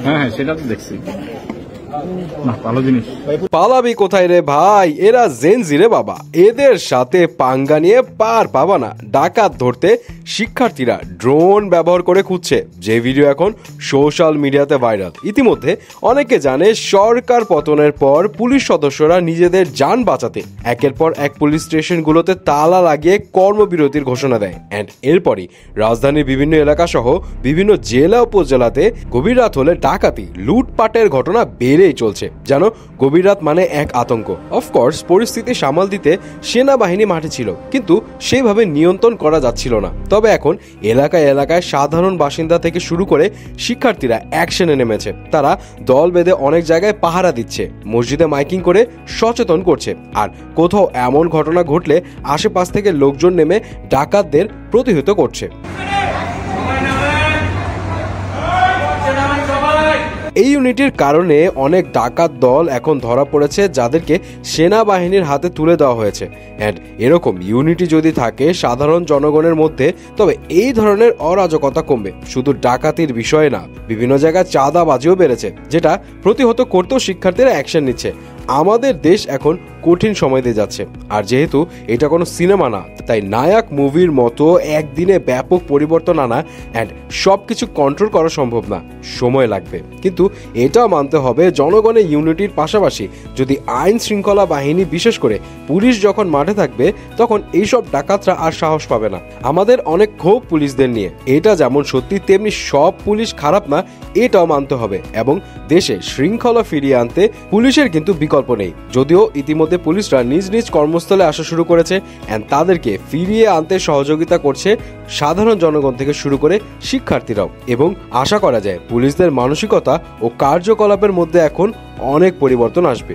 হ্যাঁ সেটা তো দেখছি। না ভালো জিনিস। পালাবি কোথায় রে ভাই, এরা জেনজি রে বাবা, এদের সাথে পাঙ্গা নিয়ে পার পাবা না। ডাকাত ধরতে শিক্ষার্থীরা ড্রোন ব্যবহার করে খুঁজছে, যে ভিডিও এখন সোশ্যাল মিডিয়াতে ভাইরাল। ইতিমধ্যে অনেকে জানে সরকার পতনের পর পুলিশ সদস্যরা নিজেদের যান বাঁচাতে একের পর এক পুলিশ স্টেশনগুলোতে তালা লাগিয়ে কর্মবিরতির ঘোষণা দেয়। অ্যান্ড এরপরই রাজধানীর বিভিন্ন এলাকা সহ বিভিন্ন জেলা উপজেলাতে গভীর রাত হলে ডাকাতি লুটপাটের ঘটনা বেড়েই চলছে। যেন গভীর রাত মানে এক আতঙ্ক। অফকোর্স পরিস্থিতি সামাল দিতে সেনাবাহিনী মাঠে ছিল, কিন্তু সেইভাবে নিয়ন্ত্রণ করা যাচ্ছিল না। তবে এখন এলাকায় এলাকায় সাধারণ বাসিন্দা থেকে শুরু করে শিক্ষার্থীরা অ্যাকশনে নেমেছে। তারা দল বেঁধে অনেক জায়গায় পাহারা দিচ্ছে, মসজিদে মাইকিং করে সচেতন করছে। আর কোথাও এমন ঘটনা ঘটলে আশেপাশ থেকে লোকজন নেমে ডাকাতদের প্রতিহত করছে। এই ইউনিটির কারণে অনেক ডাকাত দল এখন ধরা পড়েছে, যাদেরকে সেনাবাহিনীর হাতে তুলে দেওয়া হয়েছে। অ্যান্ড এরকম ইউনিটি যদি থাকে সাধারণ জনগণের মধ্যে, তবে এই ধরনের অরাজকতা কমবে। শুধু ডাকাতির বিষয়ে না, বিভিন্ন জায়গায় চাঁদাবাজিও বেড়েছে, যেটা প্রতিহত করতেও শিক্ষার্থীরা অ্যাকশন নিচ্ছে। আমাদের দেশ এখন কঠিন সময় দিয়ে যাচ্ছে, আর যেহেতু এটা কোনো সিনেমা না, তাই নায়ক মুভির মতো একদিনে ব্যাপক পরিবর্তন আনা অ্যান্ড সব কিছু কন্ট্রোল করা সম্ভব না, সময় লাগবে। কিন্তু এটাও মানতে হবে, জনগণের ইউনিটির পাশাপাশি যদি আইন শৃঙ্খলা বাহিনী, বিশেষ করে পুলিশ যখন মাঠে থাকবে, তখন এইসব ডাকাতরা আর সাহস পাবে না। আমাদের অনেক ক্ষোভ পুলিশদের নিয়ে, এটা যেমন সত্যি তেমনি সব পুলিশ খারাপ না, এটাও মানতে হবে। এবং দেশে শৃঙ্খলা ফিরিয়ে আনতে পুলিশের কিন্তু বিকল্প নেই। যদিও ইতিমধ্যে পুলিশরা নিজ নিজ কর্মস্থলে আসা শুরু করেছে, এন্ড তাদেরকে ফিরিয়ে আনতে সহযোগিতা করছে সাধারণ জনগণ থেকে শুরু করে শিক্ষার্থীরাও। এবং আশা করা যায় পুলিশদের মানসিকতা ও কার্যকলাপের মধ্যে এখন অনেক পরিবর্তন আসবে।